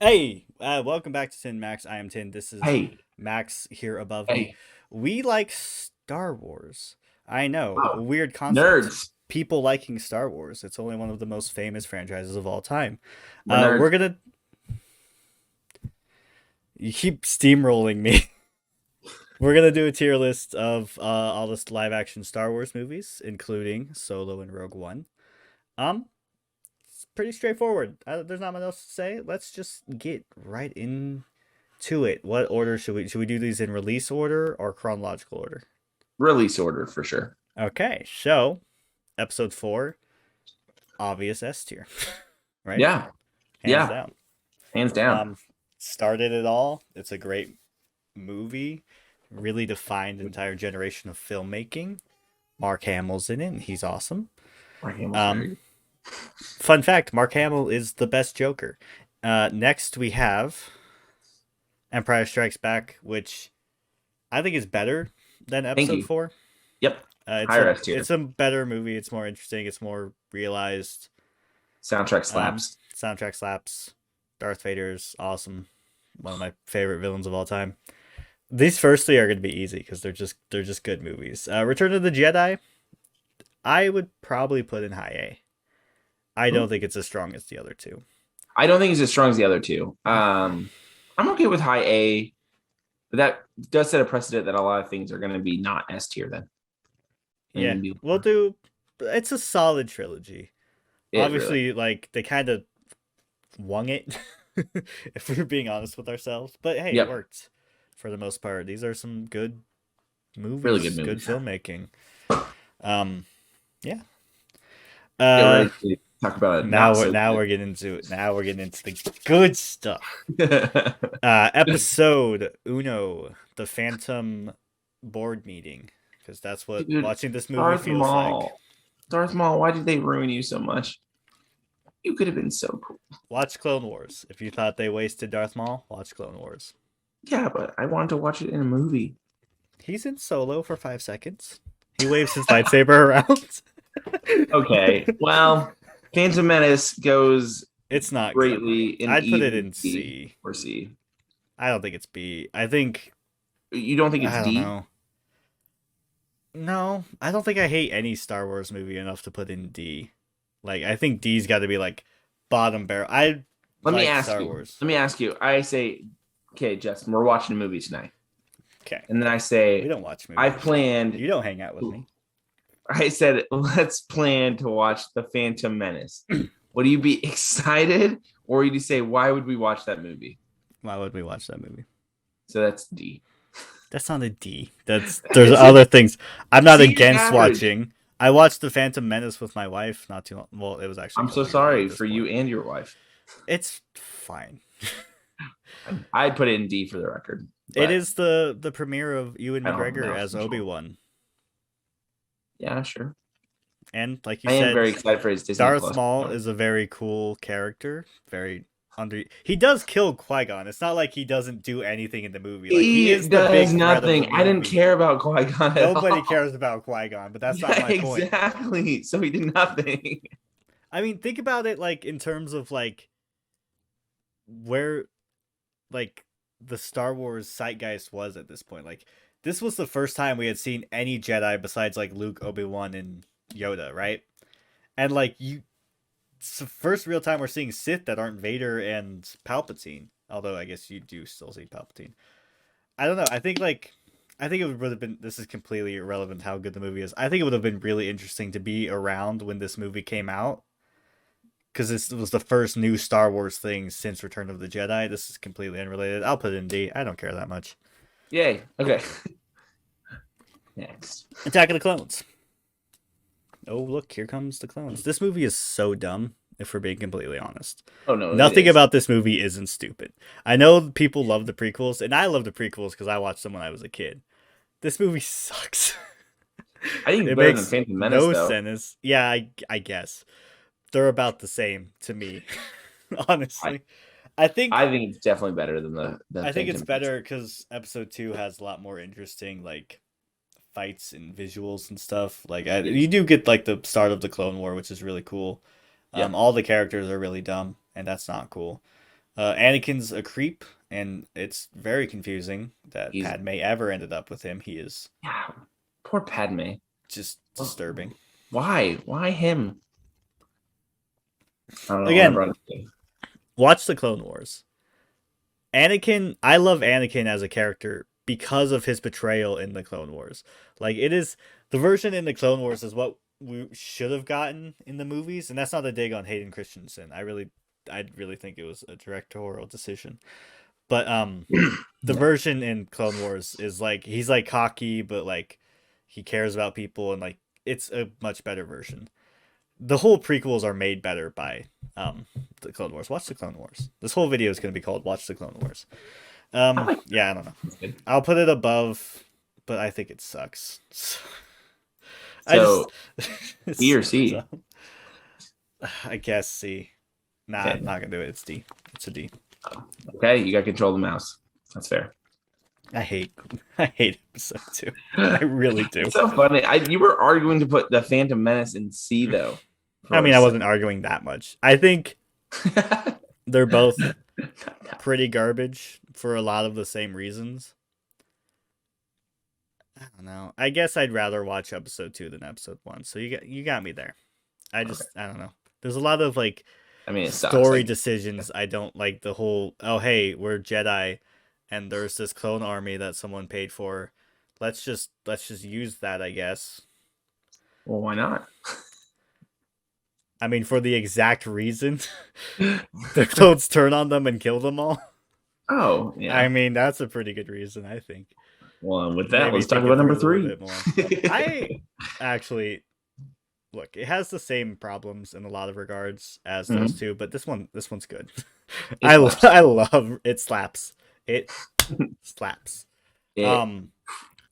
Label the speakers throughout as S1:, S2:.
S1: Hey, welcome back to Tin Maxx. I am Tin. This is
S2: Hey,
S1: Max here above me.
S2: hey,
S1: We like Star Wars. I know, a
S2: wow,
S1: weird concept.
S2: nerds.
S1: People liking Star Wars. It's only one of the most famous franchises of all time.
S2: We're nerds.
S1: We're gonna. You keep steamrolling me. We're gonna do a tier list of all the live action Star Wars movies, including Solo and Rogue One. Um, it's pretty straightforward. There's not much else to say. Let's just get right into it. What order should we do these in release order or chronological order?
S2: Release order for sure.
S1: Okay, so episode 4, obvious S tier, right?
S2: Yeah,
S1: Hands
S2: yeah,
S1: down.
S2: hands down.
S1: Um, Started it all. It's a great movie. Really defined an entire generation of filmmaking. Mark Hamill's in it. And he's awesome.
S2: Mark Hamill's
S1: Um,
S2: very good.
S1: Fun fact: Mark Hamill is the best Joker. Next we have Empire Strikes Back, which I think is better than
S2: Thank
S1: Episode
S2: you.
S1: 4.
S2: Yep,
S1: It's
S2: higher
S1: a
S2: S tier.
S1: it's a better movie. It's more interesting. It's more realized.
S2: Soundtrack slaps.
S1: Soundtrack slaps. Darth Vader's awesome. One of my favorite villains of all time. These first three are going to be easy because they're just good movies. Return of the Jedi, I would probably put in high A. I
S2: Hmm.
S1: don't think it's as strong as the other two.
S2: I don't think it's as strong as the other two. I'm okay with high A, but that does set a precedent that a lot of things are going to be not S tier then.
S1: Yeah,
S2: And be
S1: we'll do. It's a solid trilogy.
S2: it really.
S1: Obviously, like they kind of wung it, if we're being honest with ourselves. But hey, it
S2: Yep,
S1: worked for the most part. These are some good
S2: really good
S1: movies, good
S2: movies.
S1: filmmaking. Um, yeah.
S2: Get
S1: Uh,
S2: ready to talk about it.
S1: now
S2: Not
S1: we're
S2: so
S1: now we're getting into it. Now we're getting into the good stuff.
S2: good.
S1: Episode Uno, the Phantom board meeting, because that's what
S2: Dude,
S1: watching this movie
S2: Darth
S1: feels like.
S2: Maul. Darth Maul, why did they ruin you so much? You could have been so cool.
S1: Watch Clone Wars. If you thought they wasted Darth Maul, watch Clone Wars.
S2: Yeah, but I wanted to watch it in a movie.
S1: He's in Solo for 5 seconds. He waves his lightsaber around.
S2: Okay, well, Phantom Menace goes
S1: It's not good.
S2: greatly in
S1: I'd put it
S2: either
S1: in
S2: B
S1: C.
S2: or C.
S1: I don't think it's B. I think
S2: You don't think it's
S1: I don't
S2: D?
S1: know. No, I don't think I hate any Star Wars movie enough to put in D. Like I think D's got to be like bottom barrel. I
S2: Let me
S1: like
S2: ask
S1: Star
S2: you.
S1: Wars.
S2: Let me ask you. I say, okay, Justin, we're watching a movie tonight.
S1: Okay,
S2: And then I
S1: we
S2: say,
S1: don't watch movies.
S2: I've planned,
S1: You don't hang out with me.
S2: I said, let's plan to watch The Phantom Menace. Would you be excited or would you say, why would we watch that movie?
S1: Why would we watch that movie?
S2: So that's D.
S1: That's not a D. There's
S2: Is it?
S1: other things. I'm not
S2: C is
S1: against
S2: average.
S1: watching. I watched The Phantom Menace with my wife not too long. Well, it was actually a
S2: I'm so
S1: couple years ago
S2: sorry
S1: at this
S2: for you
S1: point.
S2: and your wife.
S1: It's fine.
S2: I'd put it in D for the record,
S1: It
S2: but
S1: is the premiere of Ewan
S2: I don't have
S1: McGregor
S2: mouse
S1: as
S2: control.
S1: Obi-Wan.
S2: Yeah, sure.
S1: And like you
S2: I am
S1: said,
S2: very excited for his Disney
S1: Darth
S2: Plus
S1: Maul
S2: show.
S1: is a very cool character. Very under. He does kill Qui-Gon. It's not like he doesn't do anything in the movie. Like he
S2: He
S1: is the
S2: does
S1: big threat of the
S2: nothing. I didn't
S1: movie.
S2: care about Qui-Gon at
S1: Nobody
S2: all.
S1: cares about Qui-Gon, but that's not
S2: Yeah,
S1: my point.
S2: exactly. So he did nothing.
S1: I mean, think about it like in terms of like where like the Star Wars zeitgeist was at this point. Like this was the first time we had seen any Jedi besides like Luke, Obi-Wan, and Yoda, right? And like it's the first real time we're seeing Sith that aren't Vader and Palpatine. Although I guess you do still see Palpatine. I don't know. I think it would have been. This is completely irrelevant how good the movie is. I think it would have been really interesting to be around when this movie came out because this was the first new Star Wars thing since Return of the Jedi. This is completely unrelated. I'll put it in D. I don't care that much.
S2: Yay. Okay. Next.
S1: Attack of the Clones. Oh, look, here comes the clones. This movie is so dumb, if we're being completely honest.
S2: Oh no, it
S1: Nothing
S2: is.
S1: about this movie isn't stupid. I know people love the prequels, and I love the prequels because I watched them when I was a kid. This movie sucks.
S2: I think it's
S1: It
S2: better than
S1: makes
S2: Phantom Menace
S1: no
S2: though.
S1: sense. Yeah, I guess. They're about the same to me,
S2: I,
S1: honestly. I think
S2: I think it's definitely better than the
S1: I think it's
S2: Phantom Menace.
S1: better because episode 2 has a lot more interesting like fights and visuals and stuff. Like you
S2: Yes.
S1: do get like the start of the Clone War, which is really cool.
S2: Yep.
S1: All the characters are really dumb, and that's not cool. Anakin's a creep, and it's very confusing that
S2: He's
S1: Padme ever ended up with him. He is
S2: yeah, poor Padme.
S1: just disturbing.
S2: Why? Why him? I don't know. I'll never
S1: Again,
S2: understand.
S1: watch the Clone Wars. Anakin, I love Anakin as a character because of his betrayal in the Clone Wars. Like it is the version in the Clone Wars is what we should have gotten in the movies, and that's not a dig on Hayden Christensen. I really think it was a directorial decision. But the
S2: Yeah.
S1: version in Clone Wars is like he's like cocky, but like he cares about people, and like it's a much better version. The whole prequels are made better by the Clone Wars. Watch the Clone Wars. This whole video is going to be called "Watch the Clone Wars."
S2: I like
S1: Yeah, I don't know.
S2: it.
S1: I'll put it above, but I think it sucks. I
S2: So
S1: just
S2: B or
S1: it's
S2: C?
S1: dumb. I guess C. Nah,
S2: Okay.
S1: I'm not gonna do it. It's D. It's a D.
S2: Okay, you got control of the mouse. That's fair.
S1: I hate episode 2. I really do.
S2: It's so funny. You were arguing to put the Phantom Menace in C though.
S1: I mean, I wasn't arguing that much. I think they're both pretty garbage for a lot of the same reasons. I don't know. I guess I'd rather watch episode 2 than episode 1. So you got me there. I don't know. There's a lot of like
S2: I mean, it sucks.
S1: story
S2: Like,
S1: decisions I don't like. The whole hey, we're Jedi and there's this clone army that someone paid for. Let's just use that, I guess.
S2: well, why not?
S1: I mean, for the exact reason the clones turn on them and kill them all.
S2: Oh, yeah.
S1: I mean, that's a pretty good reason, I think.
S2: Well, with that,
S1: Maybe
S2: let's talk
S1: think
S2: about
S1: it
S2: number
S1: through a little
S2: 3.
S1: bit more. I actually look. It has the same problems in a lot of regards as those two, but this one's good. I love it. Slaps. It slaps. I'm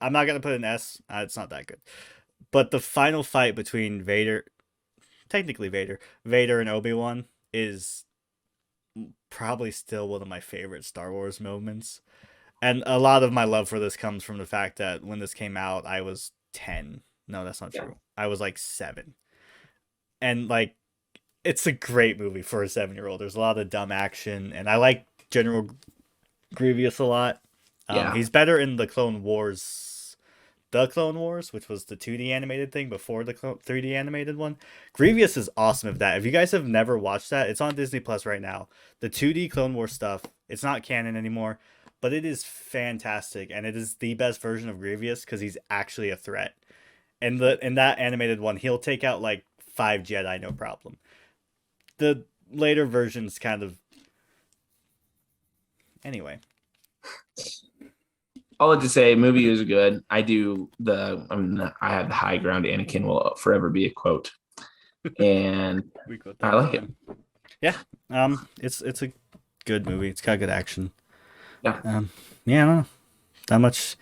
S1: not gonna put an S. It's not that good. But the final fight between technically Vader and Obi-Wan is probably still one of my favorite Star Wars moments. And a lot of my love for this comes from the fact that when this came out, I was 10. No, that's not true. I was like 7. And like it's a great movie for a 7-year-old. There's a lot of dumb action, and I like General Grievous a lot.
S2: Yeah.
S1: He's better in the Clone Wars, which was the 2D animated thing before the 3D animated one. Grievous is awesome at that. If you guys have never watched that, it's on Disney Plus right now. The 2D Clone Wars stuff, it's not canon anymore, but it is fantastic, and it is the best version of Grievous because he's actually a threat. And in that animated one, he'll take out like 5 Jedi, no problem. The later versions kind of. Anyway.
S2: All I to say, movie is good. I have the high ground. Anakin will forever be a quote, and I like it.
S1: Yeah, it's a good movie. It's got good action.
S2: Yeah,
S1: yeah. I don't know. Not much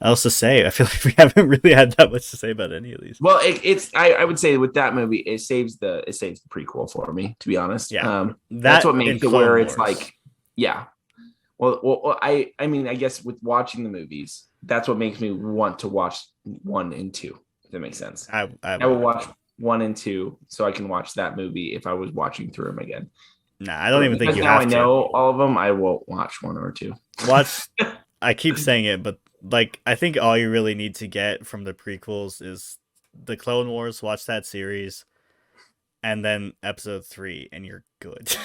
S1: else to say. I feel like we haven't really had that much to say about any of these.
S2: Well, I would say with that movie, it saves the prequel for me. To be honest,
S1: yeah,
S2: that's what makes it where
S1: Wars.
S2: It's like, yeah. Well, I mean, I guess with watching the movies, that's what makes me want to watch 1 and 2. If that makes sense.
S1: I
S2: will watch 1 and 2 so I can watch that movie if I was watching through them again.
S1: Nah, I don't even think you
S2: now
S1: have to.
S2: I know all of them. I will watch 1 or 2.
S1: Watch. I keep saying it, but like I think all you really need to get from the prequels is the Clone Wars. Watch that series, and then Episode 3, and you're good.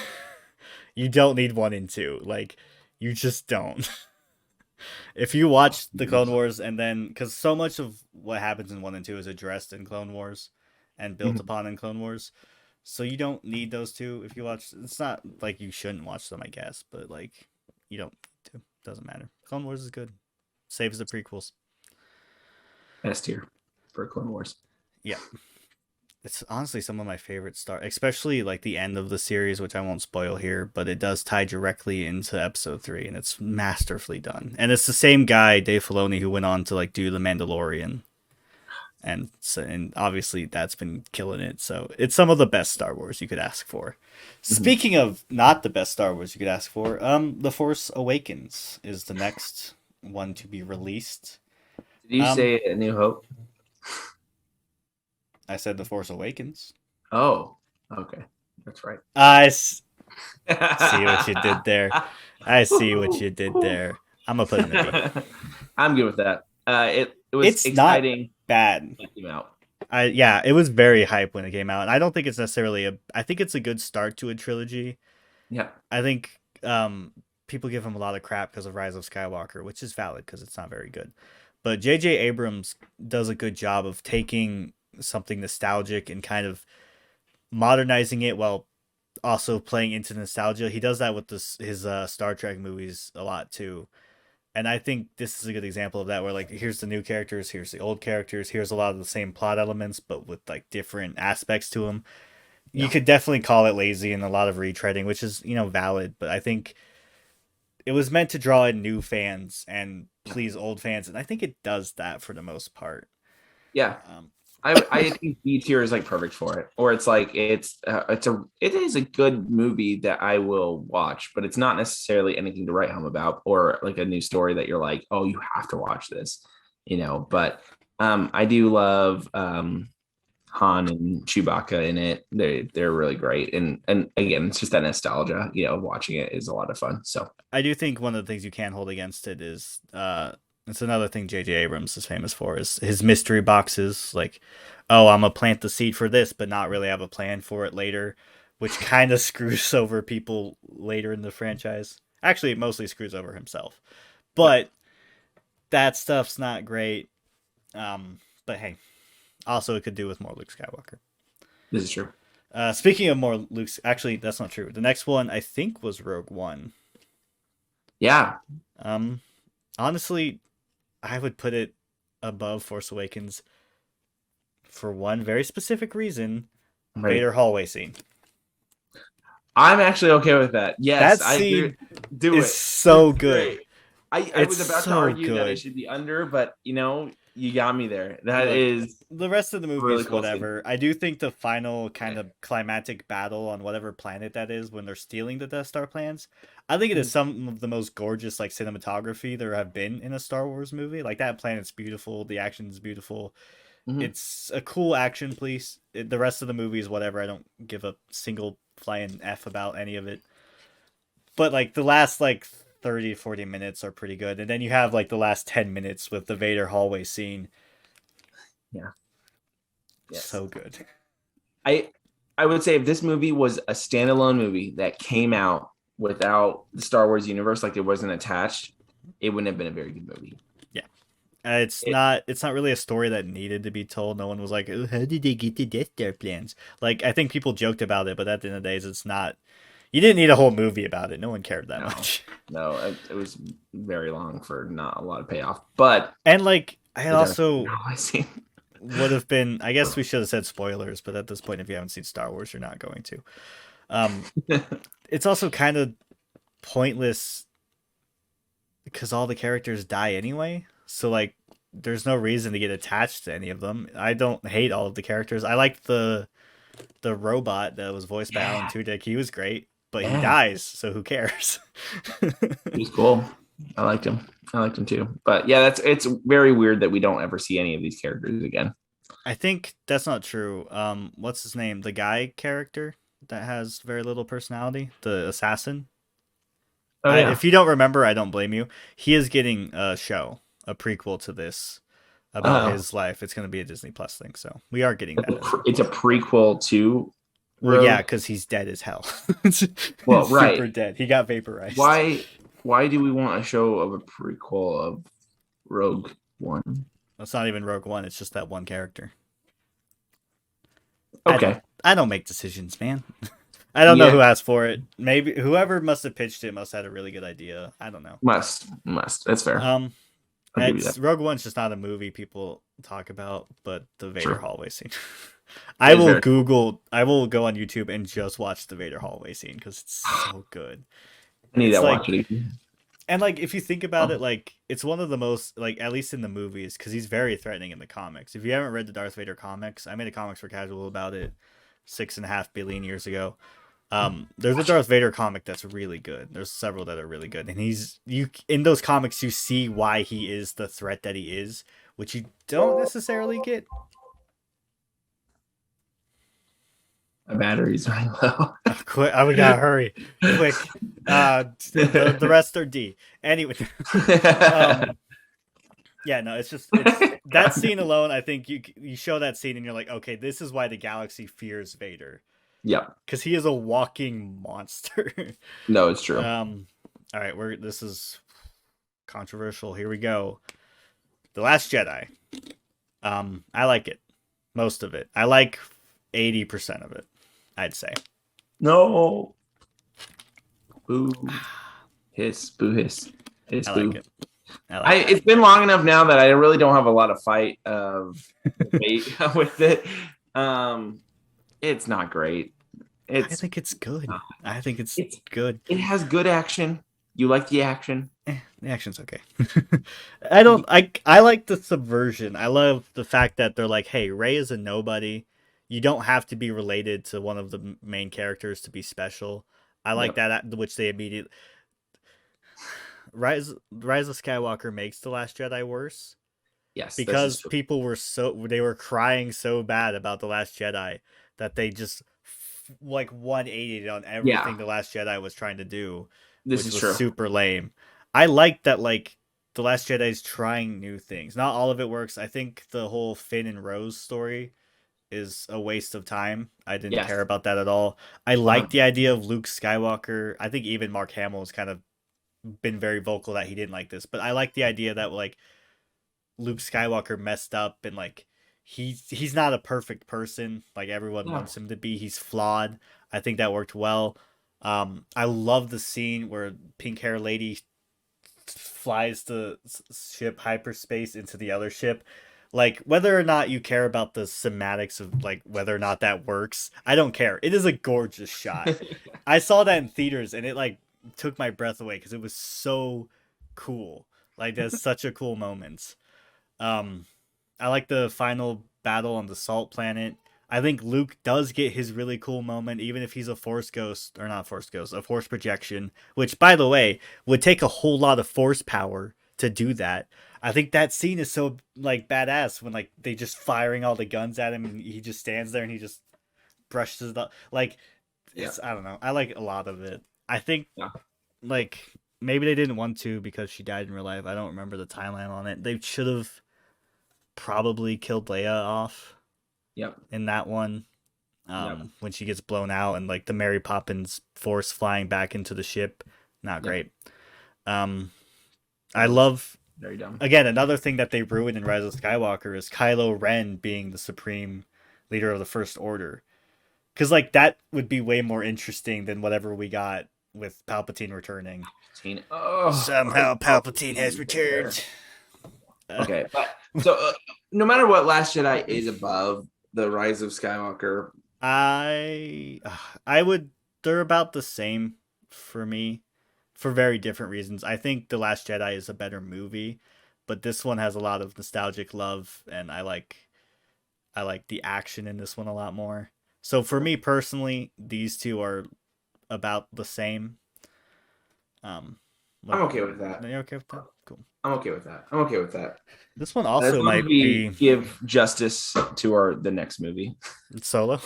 S1: You don't need 1 and 2. Like. You just don't. If you watch the Clone Wars and then, because so much of what happens in 1 and 2 is addressed in Clone Wars and built upon in Clone Wars, so you don't need those two. If you watch, it's not like you shouldn't watch them, I guess, but like you don't need to. Doesn't matter. Clone Wars is good. Saves the prequels.
S2: S tier for Clone Wars.
S1: Yeah. It's honestly some of my favorite especially like the end of the series, which I won't spoil here, but it does tie directly into Episode 3, and it's masterfully done. And it's the same guy, Dave Filoni, who went on to like do The Mandalorian, and obviously that's been killing it. So it's some of the best Star Wars you could ask for. Speaking of not the best Star Wars you could ask for, The Force Awakens is the next one to be released.
S2: Did you say A New Hope?
S1: I said The Force Awakens.
S2: Oh, okay. That's right.
S1: See what you did there. I see what you did there. I'm gonna put it in a B.
S2: I'm good with that. It was
S1: It's not
S2: exciting
S1: bad.
S2: when it came out.
S1: Yeah, it was very hype when it came out, and I don't think it's necessarily a. I think it's a good start to a trilogy.
S2: Yeah,
S1: I think people give him a lot of crap because of Rise of Skywalker, which is valid because it's not very good. But J.J. Abrams does a good job of taking something nostalgic and kind of modernizing it while also playing into nostalgia. He does that with his Star Trek movies a lot too. And I think this is a good example of that, where like here's the new characters, here's the old characters, here's a lot of the same plot elements, but with like different aspects to them. You
S2: yeah,
S1: could definitely call it lazy and a lot of retreading, which is valid. But I think it was meant to draw in new fans and
S2: yeah,
S1: please old fans, and I think it does that for the most part.
S2: yeah.
S1: Um,
S2: I think B tier is like perfect for it, or it's like it is a good movie that I will watch, but it's not necessarily anything to write home about, or like a new story that you're like, oh, you have to watch this, you know. But I do love Han and Chewbacca in it. They're really great, and again, it's just that nostalgia, you know, watching it is a lot of fun. So
S1: I do think one of the things you can't hold against it is it's another thing J.J. Abrams is famous for is his mystery boxes. Like, oh, I'm gonna plant the seed for this, but not really have a plan for it later, which kind of screws over people later in the franchise. Actually, it mostly screws over himself,
S2: yeah,
S1: but that stuff's not great. But hey, also it could do with more Luke Skywalker.
S2: this is true.
S1: Speaking of more Luke, actually, that's not true. The next one I think was Rogue One.
S2: Yeah,
S1: Um, honestly, I would put it above Force Awakens for one very specific reason:
S2: I'm ready.
S1: Vader hallway scene.
S2: I'm actually okay with that. Yes,
S1: That
S2: I agree.
S1: scene
S2: Do
S1: is
S2: it.
S1: so
S2: It's
S1: good.
S2: great. I
S1: It's
S2: was about to
S1: so
S2: argue that it
S1: good.
S2: should be under, but you know, you got me there. That
S1: Look,
S2: is
S1: the rest of the
S2: a
S1: movie
S2: really
S1: is
S2: cool scene.
S1: whatever. I do think the final kind of climactic battle on whatever planet that is when they're stealing the Death Star plans, I think it is some of the most gorgeous like cinematography there have been in a Star Wars movie. Like that planet's beautiful, the action is beautiful.
S2: Mm-hmm.
S1: It's a cool action piece. The rest of the movie is whatever. I don't give a single flying F about any of it. But like the last like 30-40 minutes are pretty good. And then you have like the last 10 minutes with the Vader hallway scene.
S2: Yeah. Yes.
S1: So good.
S2: I I would say if this movie was a standalone movie that came out without the Star Wars universe, like it wasn't attached, it wouldn't have been a very good movie.
S1: Yeah. It's
S2: It,
S1: not really a story that needed to be told. No one was like, "Oh, how did they get the Death Star plans?" Like I think people joked about it, but at the end of the day, it's not. You didn't need a whole movie about it. No one cared that
S2: no,
S1: much.
S2: no, it was very long for not a lot of payoff. But
S1: And like I
S2: the Darth
S1: also
S2: Vader hallway scene.
S1: would have been. I guess we should have said spoilers, but at this point, if you haven't seen Star Wars, you're not going to. Um, it's also kind of pointless because all the characters die anyway. So like, there's no reason to get attached to any of them. I don't hate all of the characters. I liked the robot that was voiced by Alan
S2: Yeah,
S1: Tudyk. He was great, but he
S2: yeah,
S1: dies, so who cares?
S2: he was cool. I liked him. I liked him too. But yeah, it's very weird that we don't ever see any of these characters again.
S1: I think that's not true. What's his name? The guy character that has very little personality, the assassin.
S2: Oh yeah,
S1: If you don't remember, I don't blame you. He is getting a show, a prequel to this about
S2: oh,
S1: his life. It's going to be a Disney Plus thing, so we are getting that as well.
S2: it's a prequel to
S1: Well, yeah,
S2: Rogue.
S1: because he's dead as hell.
S2: Well,
S1: He's super
S2: right.
S1: dead. He got vaporized.
S2: Why why do we want a show of a prequel of Rogue One?
S1: It's not even Rogue One. It's just that one character. I don't.
S2: Okay.
S1: I don't make decisions, man. I don't know
S2: Yeah,
S1: who asked for it. Maybe whoever must have pitched it must have had a really good idea. I don't know.
S2: must. That's fair.
S1: Um,
S2: I'll give you
S1: it's
S2: that.
S1: Rogue One's just not a movie people talk about, but the Vader
S2: True.
S1: hallway scene.
S2: It
S1: I
S2: is
S1: will
S2: very
S1: Google. I will go on YouTube and just watch the Vader hallway scene because it's
S2: I
S1: so good.
S2: need
S1: It's
S2: to
S1: like
S2: watch it again.
S1: And like if you think about
S2: Oh,
S1: it, like it's one of the most like at least in the movies because he's very threatening in the comics. If you haven't read the Darth Vader comics, I made a comics for casual about it 6.5 billion years ago. There's a
S2: watch it.
S1: Darth Vader comic that's really good. There's several that are really good, and he's you in those comics you see why he is the threat that he is, which you don't necessarily get.
S2: My battery's running low.
S1: Quick, we gotta hurry, quick. The rest are D. Anyway, um, yeah, no, it's that scene alone. I think you show that scene and you're like, okay, this is why the galaxy fears Vader
S2: Yep.
S1: because he is a walking monster.
S2: No, it's true.
S1: All right, this is controversial. Here we go. The Last Jedi. I like it, most of it. I like 80% of it, I'd say.
S2: No. Boo. Hiss. Boo hiss. Hiss
S1: I
S2: boo.
S1: like it. I like
S2: It's been long enough now that I really don't have a lot of fight of debate with it. It's not great.
S1: I think it's good. I think it's good.
S2: It has good action. You like the action?
S1: The action's okay. I like the subversion. I love the fact that they're like, hey, Rey is a nobody. You don't have to be related to one of the main characters to be special. I like that, which they immediately Rise of Skywalker makes The Last Jedi worse.
S2: Yes,
S1: because people were crying so bad about The Last Jedi that they just like 180'd on everything The Last Jedi was trying to do, which was true. Super lame. I like that like The Last Jedi is trying new things. Not all of it works. I think the whole Finn and Rose story is a waste of time. I didn't care about that at all. I like the idea of Luke Skywalker. I think even Mark Hamill has kind of been very vocal that he didn't like this, but I like the idea that like Luke Skywalker messed up and like he's not a perfect person like everyone wants him to be. He's flawed. I think that worked well. I love the scene where pink hair lady flies the ship hyperspace into the other ship. Like whether or not you care about the semantics of like whether or not that works, I don't care. It is a gorgeous shot. I saw that in theaters and it like took my breath away because it was so cool. Like that's such a cool moment. I like the final battle on the salt planet. I think Luke does get his really cool moment, even if he's a force ghost, or not force ghost, a force projection, which, by the way, would take a whole lot of force power to do that. I think that scene is so, like, badass when, like, they just firing all the guns at him and he just stands there and he just brushes it up. Like, I don't know. I like a lot of it. I think, like, maybe they didn't want to because she died in real life. I don't remember the timeline on it. They should have probably killed Leia off. In that one, when she gets blown out and like the Mary Poppins force flying back into the ship, not great. I love
S2: very dumb.
S1: Again, another thing that they ruined in Rise of Skywalker is Kylo Ren being the supreme leader of the First Order, because like that would be way more interesting than whatever we got with Palpatine returning. Somehow Palpatine has returned.
S2: Okay, but so no matter what, Last Jedi is above the Rise of Skywalker.
S1: I would. They're about the same for me, for very different reasons. I think The Last Jedi is a better movie, but this one has a lot of nostalgic love, and I like the action in this one a lot more. So for me personally, these two are about the same.
S2: I'm okay with that.
S1: Are you okay with that? Cool.
S2: I'm okay with that.
S1: This one also might be
S2: give justice to the next movie.
S1: Solo.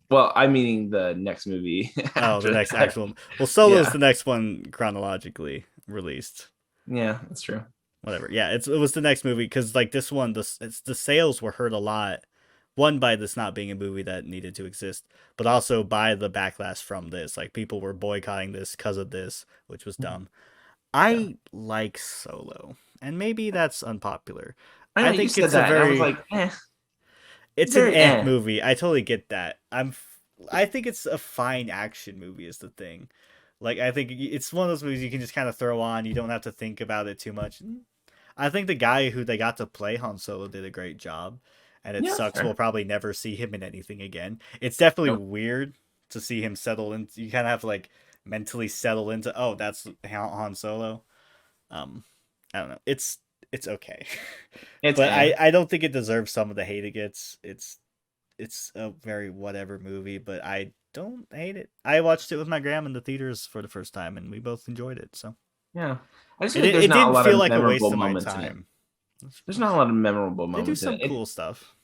S2: Well, I'm meaning the next movie.
S1: Oh, the next actual. Well, Solo is the next one chronologically released.
S2: Yeah, that's true.
S1: Whatever. Yeah, it was the next movie because like this one, the sales were hurt a lot. One, by this not being a movie that needed to exist, but also by the backlash from this. Like people were boycotting this because of this, which was dumb. I like Solo, and maybe that's unpopular.
S2: I think it's that. I was like,
S1: it's an movie. I totally get that. I think it's a fine action movie is the thing. Like I think it's one of those movies you can just kind of throw on. You don't have to think about it too much. I think the guy who they got to play Han Solo did a great job, and it sucks we'll probably never see him in anything again. It's definitely weird to see him settle in. You kind of have to like mentally settle into, oh, that's Han Solo. I don't know. It's okay. But I don't think it deserves some of the hate it gets. It's a very whatever movie, but I don't hate it. I watched it with my grandma in the theaters for the first time, and we both enjoyed it. So
S2: yeah,
S1: it didn't feel like a waste of my time.
S2: There's not a lot of memorable moments.
S1: They do some cool stuff.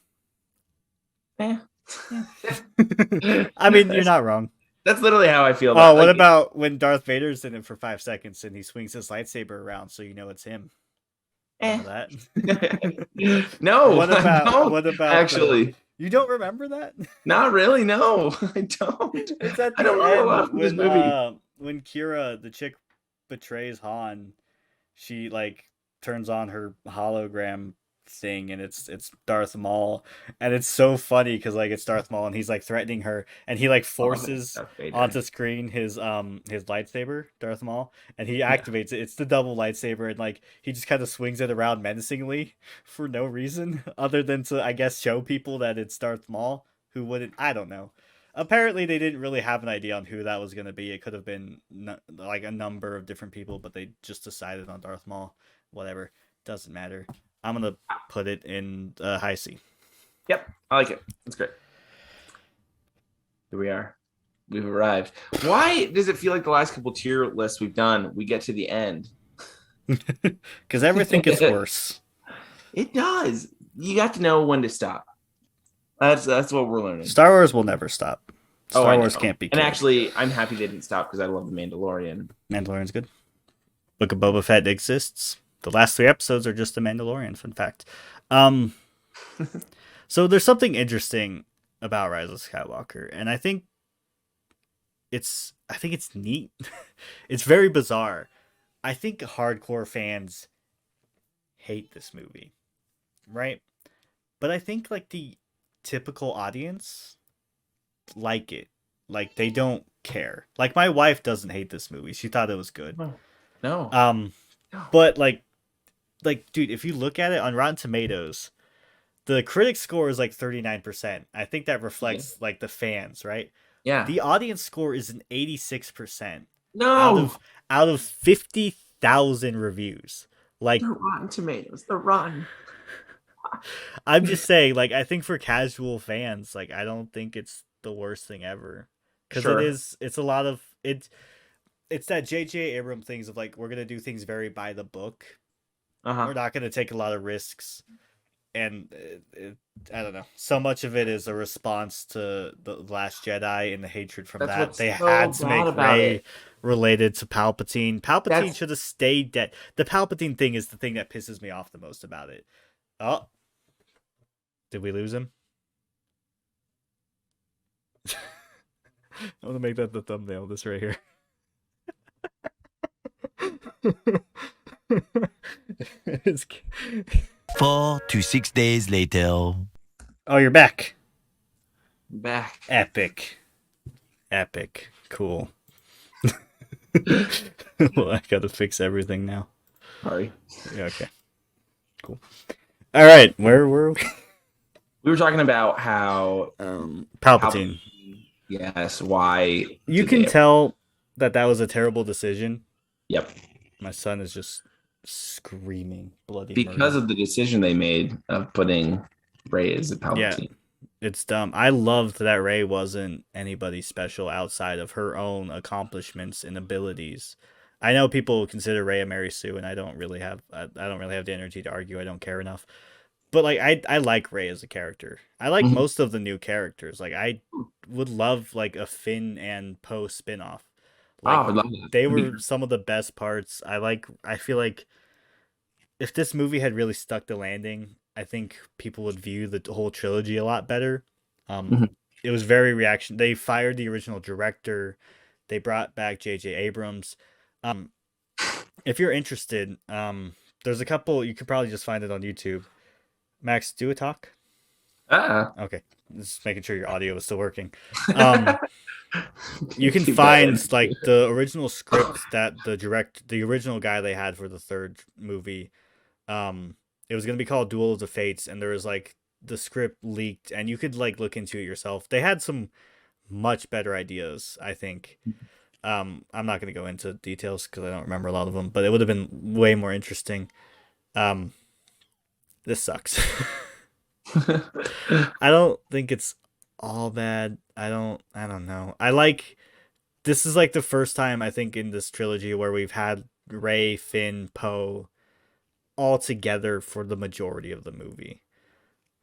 S2: Yeah.
S1: Yeah. I mean, you're not wrong.
S2: That's literally how I feel
S1: Oh,
S2: about
S1: what
S2: like
S1: about when Darth Vader's in it for 5 seconds and he swings his lightsaber around so you know it's him?
S2: eh.
S1: Remember that?
S2: No, I don't
S1: what about the
S2: actually.
S1: you don't remember that?
S2: Not really. No, I don't.
S1: It's at
S2: I
S1: the
S2: don't remember a
S1: end
S2: lot from this movie.
S1: when Kira, the chick, betrays Han. She like turns on her hologram thing and it's Darth Maul, and it's so funny because like it's Darth Maul and he's like threatening her and he like
S2: Oh, okay.
S1: forces
S2: Darth Vader.
S1: onto screen his lightsaber, Darth Maul, and he
S2: Yeah.
S1: activates it. It's the double lightsaber and like he just kind of swings it around menacingly for no reason other than to I guess show people that it's Darth Maul, who wouldn't, I don't know. Apparently they didn't really have an idea on who that was going to be. It could have been like a number of different people, but they just decided on Darth Maul. Whatever, doesn't matter. I'm gonna put it in high C.
S2: Yep. I like it. That's great. Here we are. We've arrived. Why does it feel like the last couple tier lists we've done, we get to the end?
S1: Because everything gets worse.
S2: It does. You got to know when to stop. That's what we're learning.
S1: Star Wars will never stop.
S2: Oh,
S1: Star
S2: I
S1: Wars
S2: know.
S1: can't be
S2: And
S1: killed.
S2: actually, I'm happy they didn't stop because I love the Mandalorian.
S1: Mandalorian's good. Book of Boba Fett exists. The last 3 episodes are just the Mandalorian. Fun fact. So there's something interesting about Rise of Skywalker, and I think it's neat. It's very bizarre. I think hardcore fans hate this movie, right? But I think like the typical audience like it. Like they don't care. Like my wife doesn't hate this movie. She thought it was good.
S2: No. No. No.
S1: But like dude, if you look at it on Rotten Tomatoes, the critic score is like 39%. I think that reflects like the fans, right?
S2: Yeah.
S1: The audience score is an 86% out
S2: No.
S1: of 50,000 reviews. Like
S2: They're Rotten Tomatoes. They're rotten.
S1: I'm just saying, like I think for casual fans, like I don't think it's the worst thing ever. Because
S2: Sure.
S1: it's a lot of it's that J.J. Abrams things of like we're gonna do things very by the book.
S2: Uh-huh.
S1: We're not gonna take a lot of risks, and I don't know. So much of it is a response to the Last Jedi and the hatred from
S2: That's
S1: that.
S2: what's
S1: They
S2: so
S1: had to
S2: bad
S1: make
S2: about
S1: Rey
S2: it.
S1: related to Palpatine. Palpatine
S2: That's
S1: should have stayed dead. The Palpatine thing is the thing that pisses me off the most about it. Oh, did we lose him? I'm gonna make that the thumbnail. This right here. It's-
S3: 4 to 6 days later.
S1: oh, you're back.
S2: back.
S1: Epic. Epic. Cool. Well, I gotta fix everything now.
S2: Sorry.
S1: Yeah, okay. Cool. All right, where were we?
S2: We were talking about how
S1: Palpatine.
S2: yes, why
S1: You
S2: did
S1: can
S2: they-
S1: tell that was a terrible decision.
S2: Yep.
S1: My son is just screaming bloody
S2: Because
S1: murder.
S2: of the decision they made of putting Rey as a Palpatine.
S1: It's dumb. I loved that Rey wasn't anybody special outside of her own accomplishments and abilities. I know people consider Rey a Mary Sue, and I don't really have the energy to argue. I don't care enough. But like I like Rey as a character. I like
S2: Mhm.
S1: most of the new characters. Like I would love like a Finn and Poe spinoff.
S2: Oh, I
S1: Like
S2: would love that.
S1: they
S2: That'd be
S1: were some of the best parts. I feel like if this movie had really stuck the landing, I think people would view the whole trilogy a lot better.
S2: Mhm.
S1: It was very reaction. They fired the original director. They brought back J.J. Abrams. If you're interested, there's a couple. You could probably just find it on YouTube. Max, do a talk.
S2: Ah.
S1: Okay, just making sure your audio is still working.
S2: Um,
S1: You can
S2: Keep
S1: find
S2: going.
S1: like the original script that the original guy they had for the third movie. It was gonna be called Duel of the Fates, and there was like the script leaked, and you could like look into it yourself. They had some much better ideas, I think. I'm not gonna go into details because I don't remember a lot of them, but it would have been way more interesting. This sucks. I don't think it's all bad. I don't know. This is like the first time I think in this trilogy where we've had Rey, Finn, Poe all together for the majority of the movie.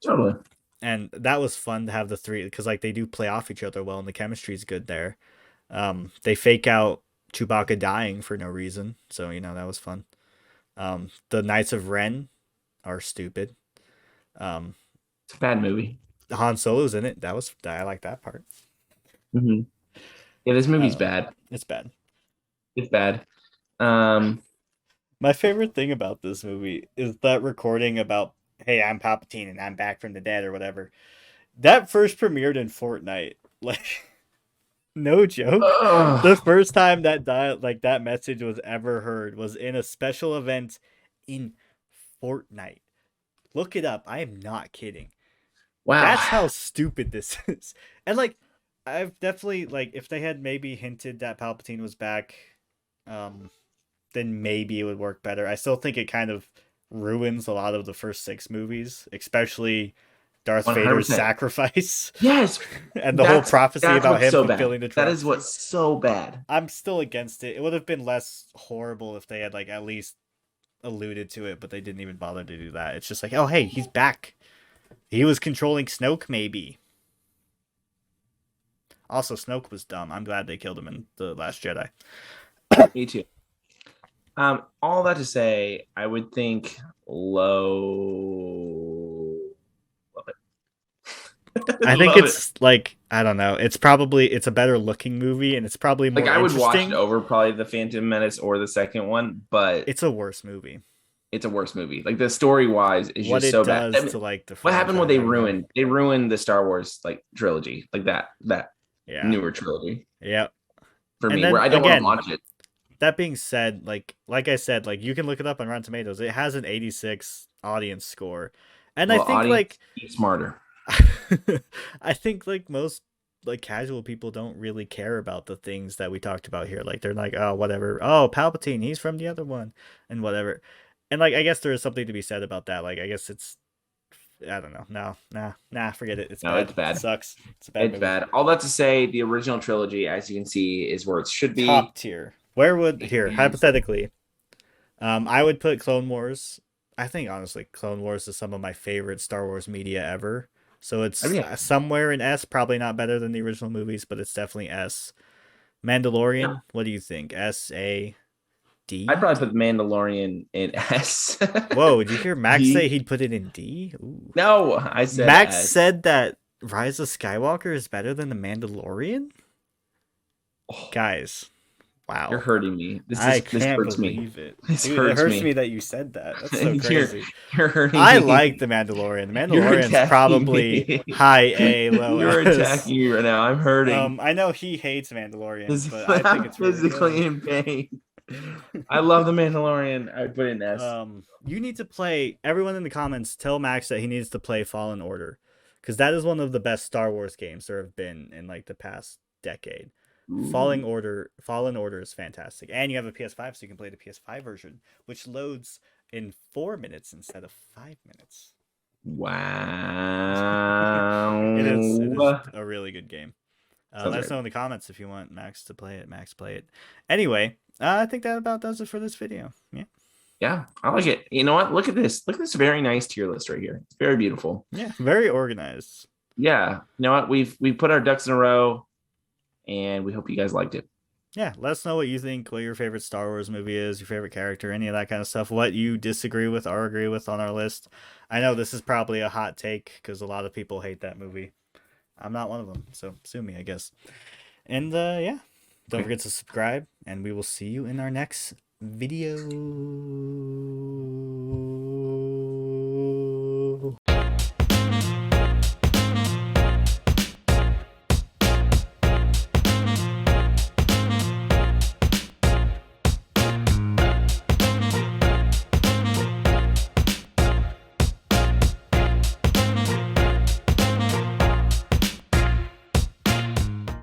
S2: Totally.
S1: and that was fun to have the three because like they do play off each other well, and the chemistry is good there. They fake out Chewbacca dying for no reason, so that was fun. The Knights of Ren are stupid. Um,
S2: It's a bad movie.
S1: Han Solo's in it. I like that part.
S2: Hmm. Yeah, this movie's
S1: Uh,
S2: bad.
S1: it's bad.
S2: It's bad. Um,
S1: My favorite thing about this movie is that recording about, "Hey, I'm Palpatine and I'm back from the dead" or whatever. That first premiered in Fortnite. Like, no joke. The
S2: ugh,
S1: first time that message was ever heard was in a special event in Fortnite. Look it up. I am not kidding.
S2: wow.
S1: That's how stupid this is. And like, I've definitely like, if they had maybe hinted that Palpatine was back, um, then maybe it would work better. I still think it kind of ruins a lot of the first six movies, especially Darth Vader's
S2: 100%.
S1: sacrifice
S2: Yes,
S1: and the whole
S2: that's
S1: prophecy
S2: that's
S1: about
S2: what's
S1: him
S2: so bad.
S1: fulfilling the
S2: That is
S1: prophecy.
S2: what's so bad.
S1: I'm still against it. It would have been less horrible if they had like at least alluded to it, but they didn't even bother to do that. It's just like, oh hey, he's back. He was controlling Snoke, maybe. Also, Snoke was dumb. I'm glad they killed him in The Last Jedi.
S2: Me too. All that to say, I would think low. Love it.
S1: I think
S2: Love it.
S1: it's like, I don't know. It's a better looking movie and it's probably
S2: Like
S1: more
S2: I would watch it
S1: interesting.
S2: over probably the Phantom Menace or the second one, but
S1: It's a worse movie.
S2: it's a worse movie. Like the story wise is
S1: What
S2: just
S1: it
S2: so bad. I
S1: does
S2: mean,
S1: to like the
S2: what happened when
S1: franchise, I don't know.
S2: they ruined the Star Wars like trilogy, like that
S1: Yeah.
S2: newer trilogy
S1: Yeah.
S2: for
S1: And
S2: me, where
S1: then
S2: I don't want to
S1: again,
S2: watch it.
S1: that being said, like I said, like you can look it up on Rotten Tomatoes. It has an 86 audience score. And I
S2: Well,
S1: think
S2: audience,
S1: like
S2: be smarter.
S1: I think like most like casual people don't really care about the things that we talked about here. Like they're like, oh, whatever. Oh, Palpatine, he's from the other one and whatever. And like I guess there is something to be said about that. Like I guess it's I don't know. No, nah, forget it. It's
S2: No,
S1: bad.
S2: it's
S1: It
S2: bad.
S1: sucks. It's a bad
S2: It's
S1: movie.
S2: bad. All that to say, the original trilogy, as you can see, is where it should
S1: Top
S2: be.
S1: tier. Where would here,
S2: And
S1: hypothetically, I would put Clone Wars. I think honestly, Clone Wars is some of my favorite Star Wars media ever. So
S2: I
S1: it's
S2: mean,
S1: somewhere in S, probably not better than the original movies, but it's definitely S.
S2: yeah,
S1: Mandalorian, what do you think? S, A,
S2: I'd
S1: D?
S2: probably put Mandalorian in S.
S1: Whoa, did you hear Max say
S2: D.
S1: he'd put it in D? Ooh.
S2: No, I said
S1: Max
S2: S.
S1: said that Rise of Skywalker is better than the Mandalorian?
S2: Oh,
S1: Guys,
S2: you're
S1: wow.
S2: hurting me.
S1: I
S2: This
S1: can't
S2: hurts me.
S1: believe it.
S2: This
S1: Dude, it
S2: hurts
S1: hurts
S2: me.
S1: me that you said that. That's so
S2: you're
S1: crazy.
S2: you're hurting
S1: I like
S2: me.
S1: The Mandalorian. The
S2: You're
S1: Mandalorian's
S2: attacking
S1: probably
S2: me.
S1: high A, low
S2: You're
S1: S.
S2: attacking me right now. I'm hurting.
S1: I know he hates Mandalorian, but
S2: Physically,
S1: I think
S2: I'm
S1: it's really good.
S2: physically in pain. I love the Mandalorian. I would put it in S.
S1: You need to play. Everyone in the comments, tell Max that he needs to play Fallen Order, because that is one of the best Star Wars games there have been in like the past decade.
S2: Ooh.
S1: Fallen Order is fantastic, and you have a PS5, so you can play the PS5 version, which loads in 4 minutes instead of 5 minutes. It is
S2: Wow.
S1: a really good game.
S2: Sounds
S1: Let us
S2: right.
S1: know in the comments if you want Max to play it. Max, play it. Anyway, I think that about does it for this video. Yeah.
S2: Yeah, I like it. You know what? Look at this. Look at this very nice tier list right here. It's very beautiful.
S1: Yeah. Very organized.
S2: Yeah. You know what? We've put our ducks in a row, and we hope you guys liked it.
S1: Yeah. Let us know what you think, what your favorite Star Wars movie is, your favorite character, any of that kind of stuff, what you disagree with or agree with on our list. I know this is probably a hot take because a lot of people hate that movie. I'm not one of them, so sue me, I guess. And yeah, don't
S2: Okay.
S1: forget to subscribe, and we will see you in our next video.